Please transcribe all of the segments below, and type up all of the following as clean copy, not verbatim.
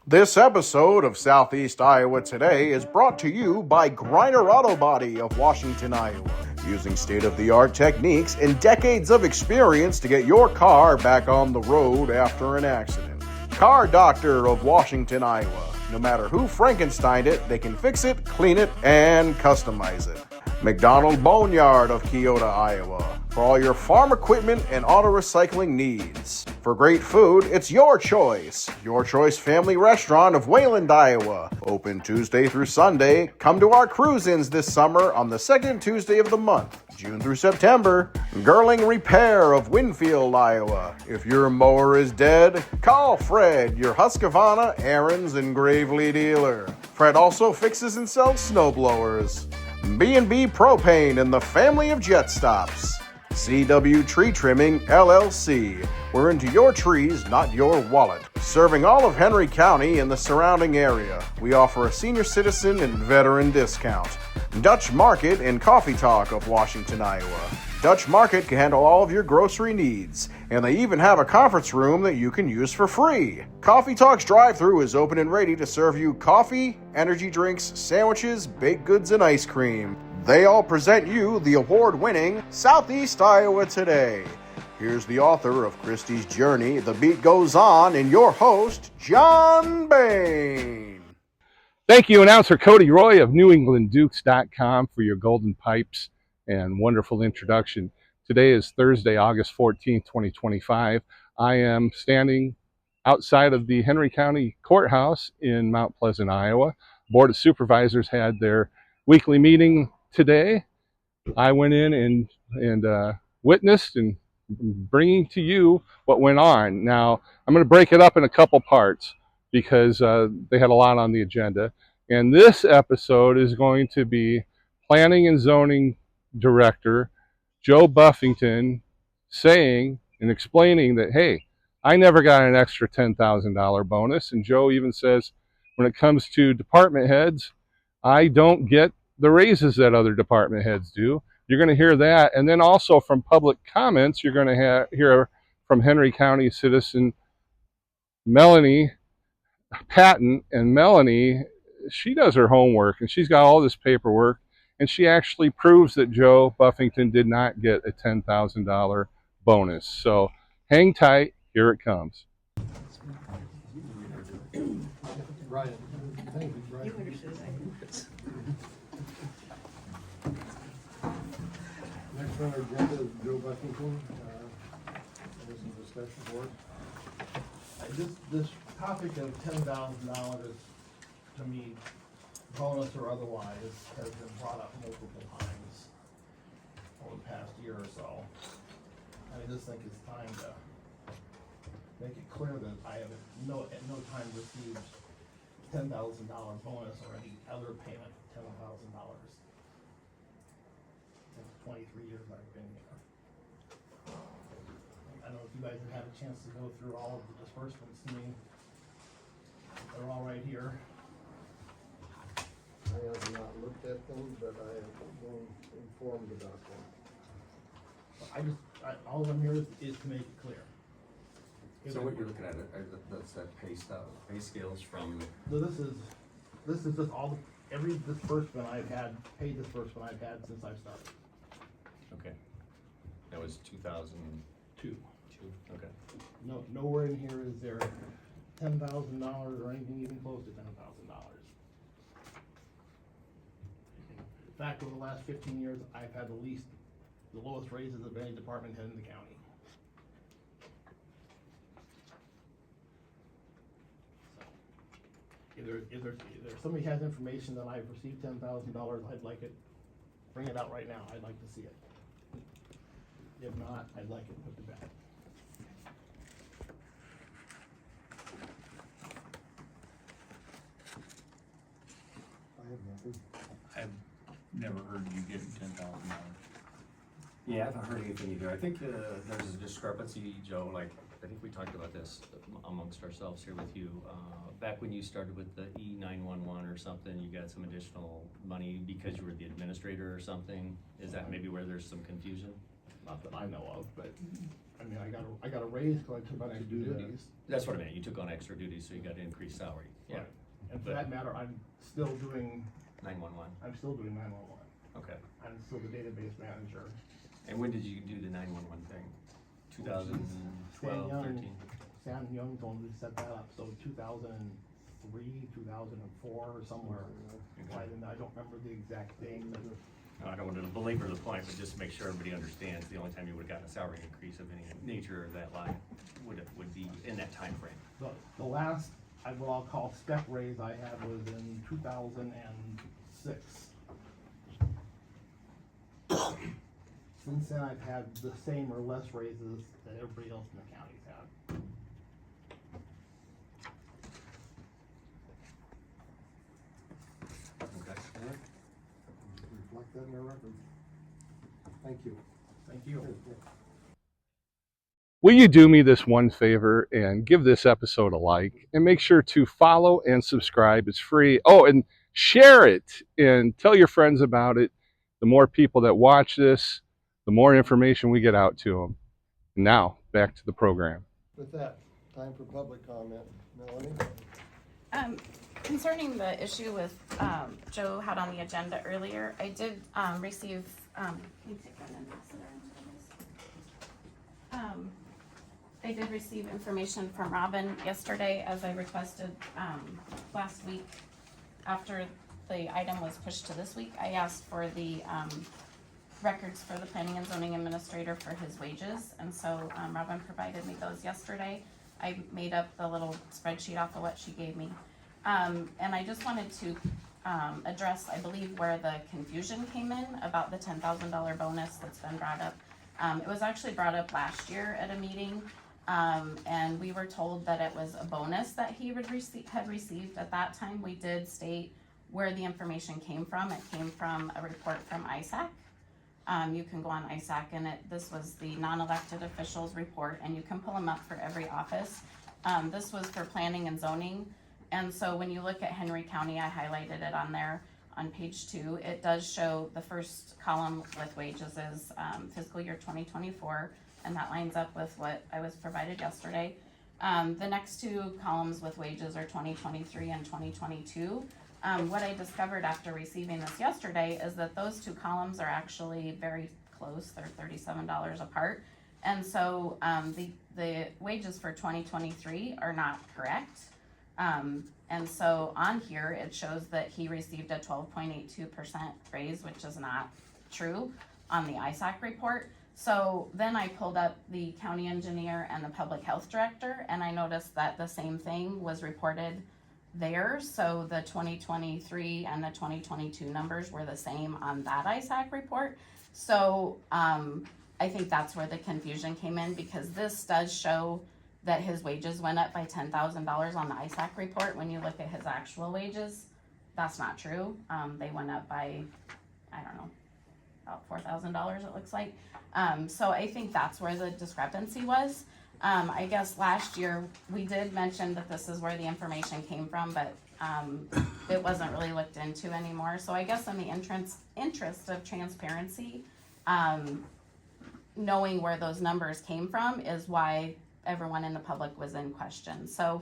This episode of Southeast Iowa Today is brought to you by Griner Auto Body of Washington, Iowa, using state-of-the-art techniques and decades of experience to get your car back on the road after an accident. Car Doctor of Washington, Iowa. No matter who Frankensteined it, they can fix it, clean it, and customize it. McDonald Boneyard of Keota, Iowa, for all your farm equipment and auto recycling needs. For great food, it's Your Choice. Your Choice Family Restaurant of Wayland, Iowa. Open Tuesday through Sunday. Come to our cruise-ins this summer on the second Tuesday of the month, June through September. Girling Repair of Winfield, Iowa. If your mower is dead, call Fred, your Husqvarna, Aaron's, and Gravely dealer. Fred also fixes and sells snowblowers. B&B Propane and the family of jet stops. CW Tree Trimming, LLC. We're into your trees, not your wallet. Serving all of Henry County and the surrounding area. We offer a senior citizen and veteran discount. Dutch Market and Coffee Talk of Washington, Iowa. Dutch Market can handle all of your grocery needs, and they even have a conference room that you can use for free. Coffee Talk's drive-thru is open and ready to serve you coffee, energy drinks, sandwiches, baked goods, and ice cream. They all present you the award-winning Southeast Iowa Today. Here's the author of Christie's Journey, The Beat Goes On, and your host, John Bain. Thank you, announcer Cody Roy of NewEnglandDukes.com for your golden pipes and wonderful introduction. Today is Thursday, August 14th, 2025. I am standing outside of the Henry County Courthouse in Mount Pleasant, Iowa. Board of Supervisors had their weekly meeting today. I went in and witnessed and bringing to you what went on. Now, I'm going to break it up in a couple parts because they had a lot on the agenda. And this episode is going to be Planning and Zoning Director Joe Buffington saying and explaining that, hey, I never got an extra $10,000 bonus. And Joe even says, when it comes to department heads, I don't get the raises that other department heads do. You're going to hear that. And then also from public comments, you're going to hear from Henry County Citizen Melanie, Patton. And Melanie, she does her homework and she's got all this paperwork. And she actually proves that Joe Buffington did not get a $10,000 bonus. So hang tight, here it comes. Ryan, thank you, Ryan. Next on our agenda is Joe Buffington, citizen discussion board. This topic of $10,000 to me, bonus or otherwise, has been brought up multiple times over the past year or so. I just think it's time to make it clear that I have at no time received $10,000 bonus or any other payment of $10,000 since 23 years I've been here. I don't know if you guys have had a chance to go through all of the disbursements to me. They're all right here. I have not looked at them, but I have been informed about them. All I'm here is to make it clear. So what you're looking at, that's that pay scales from. So this is just all every disbursement I've had, paid disbursement I've had since I've started. Okay. That was 2002. Okay. Nowhere in here is there $10,000 or anything even close to $10,000. In fact, over the last 15 years, I've had the lowest raises of any department head in the county. So, if somebody has information that I've received $10,000, I'd like it, bring it out right now. I'd like to see it. If not, I'd like it put to bed. I have nothing. I've never heard you getting $10,000. Yeah, I haven't heard anything either. I think there's a discrepancy, Joe, like, I think we talked about this amongst ourselves here with you. Back when you started with the E911 or something, you got some additional money because you were the administrator or something. Is that maybe where there's some confusion? Not that I know of, but I mean, I got a raise because I took on extra duties. That's what I meant. You took on extra duties, so you got increased salary. for that matter, I'm still doing 911, 911. okay. I'm still the database manager. And when did you do the 911 thing? 2012, Young. 13? Sam Young told me to set that up, so 2003, 2004, or somewhere. I don't remember the exact date, but No, I don't want to belabor the point, but just to make sure everybody understands, the only time you would have gotten a salary increase of any nature of that line would be in that time frame. the last, what I'll call step raise I had was in 2006. Since then, I've had the same or less raises that everybody else in the county's had. Okay. Reflect that in our record. Thank you. Thank you. Will you do me this one favor and give this episode a like and make sure to follow and subscribe? It's free. Oh, and share it and tell your friends about it. The more people that watch this, the more information we get out to them. Now, back to the program. With that, time for public comment. Melanie? Concerning the issue with, Joe had on the agenda earlier, I did, receive, can you take that and pass it around to Liz? I did receive information from Robin yesterday, as I requested, last week. After the item was pushed to this week, I asked for the, records for the planning and zoning administrator for his wages, and so, Robin provided me those yesterday. I made up the little spreadsheet off of what she gave me. And I just wanted to address, I believe, where the confusion came in about the $10,000 bonus that's been brought up. It was actually brought up last year at a meeting, and we were told that it was a bonus that he had received. At that time, we did state where the information came from. It came from a report from ISAC. You can go on ISAC, and this was the non-elected officials report, and you can pull them up for every office. This was for planning and zoning. And so when you look at Henry County, I highlighted it on there on page 2. It does show the first column with wages is fiscal year 2024, and that lines up with what I was provided yesterday. The next 2 columns with wages are 2023 and 2022. What I discovered after receiving this yesterday is that those 2 columns are actually very close. They're $37 apart. And so the wages for 2023 are not correct. And so on here, it shows that he received a 12.82% raise, which is not true on the ISAC report. So then I pulled up the county engineer and the public health director, and I noticed that the same thing was reported there. So the 2023 and the 2022 numbers were the same on that ISAC report. So I think that's where the confusion came in, because this does show that his wages went up by $10,000 on the ISAC report. When you look at his actual wages, that's not true. They went up by, I don't know, about $4,000 it looks like. So I think that's where the discrepancy was. I guess last year we did mention that this is where the information came from, but it wasn't really looked into anymore. So I guess in the interest of transparency, knowing where those numbers came from is why everyone in the public was in question. So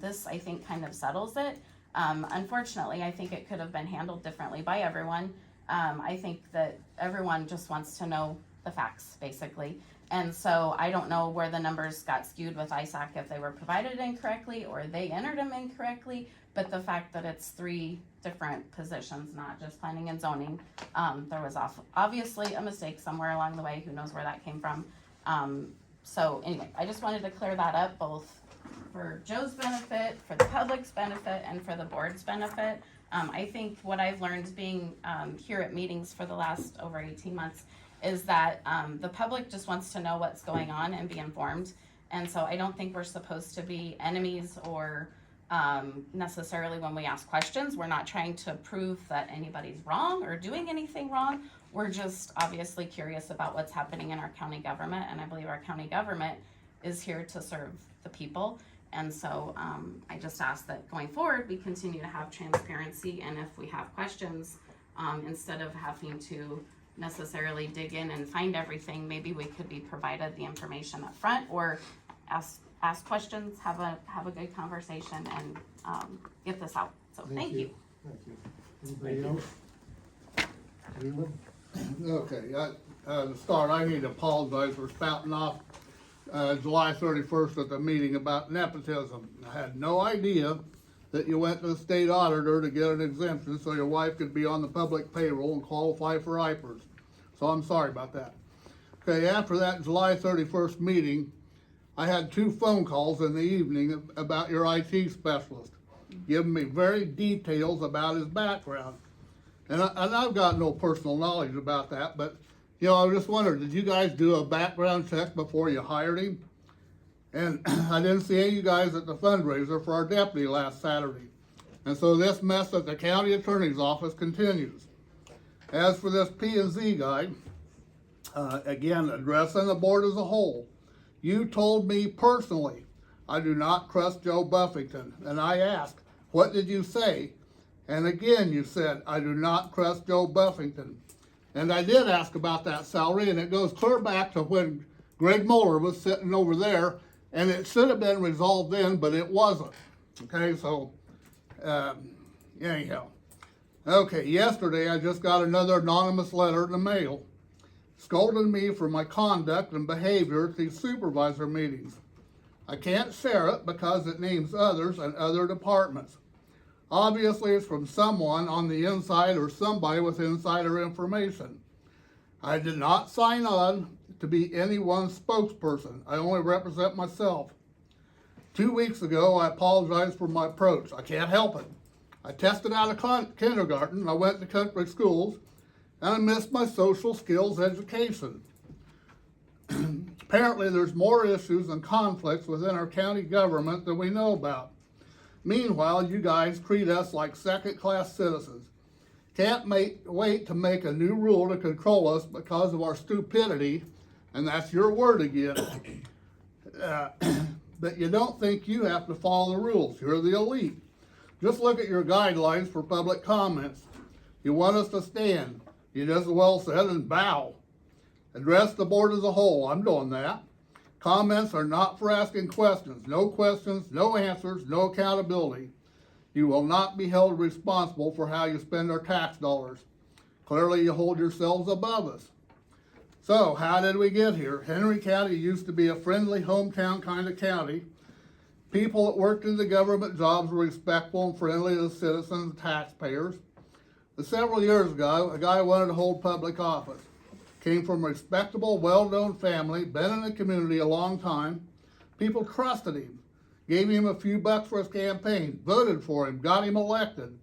this, I think, kind of settles it. Unfortunately, I think it could have been handled differently by everyone. I think that everyone just wants to know the facts, basically. And so I don't know where the numbers got skewed with ISAC, if they were provided incorrectly or they entered them incorrectly, but the fact that it's 3 different positions, not just planning and zoning, there was obviously a mistake somewhere along the way. Who knows where that came from. So anyway, I just wanted to clear that up, both for Joe's benefit, for the public's benefit, and for the board's benefit. I think what I've learned being here at meetings for the last over 18 months is that the public just wants to know what's going on and be informed. And so I don't think we're supposed to be enemies or necessarily when we ask questions. We're not trying to prove that anybody's wrong or doing anything wrong. We're just obviously curious about what's happening in our county government, and I believe our county government is here to serve the people. And so I just ask that going forward, we continue to have transparency, and if we have questions, instead of having to necessarily dig in and find everything, maybe we could be provided the information up front, or ask questions, have a good conversation, and get this out. So thank you. Thank you. Anybody else? Leland? Okay, to start, I need to apologize for spouting off July 31st at the meeting about nepotism. I had no idea that you went to the state auditor to get an exemption so your wife could be on the public payroll and qualify for IPERS. So I'm sorry about that. Okay, after that July 31st meeting, I had 2 phone calls in the evening about your IT specialist, giving me very details about his background. And I've got no personal knowledge about that, but, you know, I just wondered, did you guys do a background check before you hired him? And I didn't see any of you guys at the fundraiser for our deputy last Saturday. And so this mess at the county attorney's office continues. As for this P&Z guy, again, addressing the board as a whole, you told me personally, I do not trust Joe Buffington. And I asked, what did you say? And again, you said, I do not trust Joe Buffington. And I did ask about that salary, and it goes clear back to when Greg Mueller was sitting over there, and it should have been resolved then, but it wasn't. Okay, so, anyhow. Okay, yesterday I just got another anonymous letter in the mail scolding me for my conduct and behavior at these supervisor meetings. I can't share it because it names others and other departments. Obviously, it's from someone on the inside or somebody with insider information. I did not sign on to be anyone's spokesperson. I only represent myself. 2 weeks ago, I apologized for my approach. I can't help it. I tested out of kindergarten, I went to country schools, and I missed my social skills education. Apparently, there's more issues and conflicts within our county government than we know about. Meanwhile, you guys treat us like second-class citizens. Can't wait to make a new rule to control us because of our stupidity, and that's your word again. But you don't think you have to follow the rules. You're the elite. Just look at your guidelines for public comments. You want us to stand. You just as well said and bow. Address the board as a whole. I'm doing that. Comments are not for asking questions. No questions, no answers, no accountability. You will not be held responsible for how you spend our tax dollars. Clearly, you hold yourselves above us. So, how did we get here? Henry County used to be a friendly hometown kind of county. People that worked in the government jobs were respectful and friendly to the citizens and taxpayers. But several years ago, a guy wanted to hold public office. Came from a respectable, well-known family, been in the community a long time. People trusted him, gave him a few bucks for his campaign, voted for him, got him elected.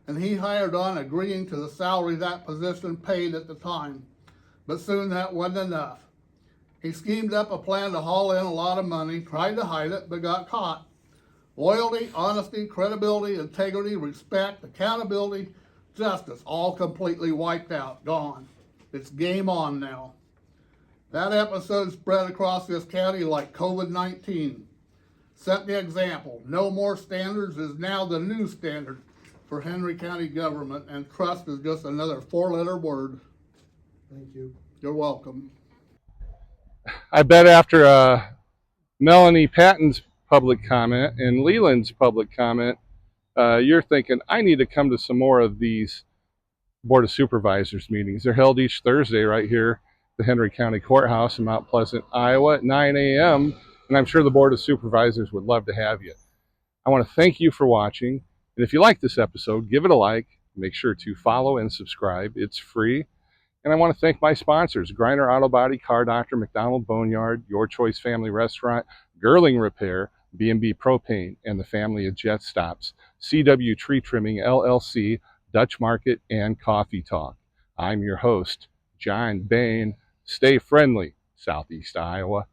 And he hired on agreeing to the salary that position paid at the time. But soon that wasn't enough. He schemed up a plan to haul in a lot of money, tried to hide it, but got caught. Loyalty, honesty, credibility, integrity, respect, accountability, justice, all completely wiped out, gone. It's game on now. That episode spread across this county like COVID-19. Set the example. No more standards is now the new standard for Henry County government, and trust is just another 4-letter word. Thank you. You're welcome. I bet after Melanie Patton's public comment and Leland's public comment, you're thinking, I need to come to some more of these Board of Supervisors meetings. They're held each Thursday right here at the Henry County Courthouse in Mount Pleasant, Iowa at 9 a.m. And I'm sure the Board of Supervisors would love to have you. I want to thank you for watching. And if you like this episode, give it a like. Make sure to follow and subscribe. It's free. And I want to thank my sponsors, Griner Auto Body, Car Doctor, McDonald Boneyard, Your Choice Family Restaurant, Girling Repair, B&B Propane, and the family of Jet Stops, CW Tree Trimming, LLC, Dutch Market, and Coffee Talk. I'm your host, John Bain. Stay friendly, Southeast Iowa.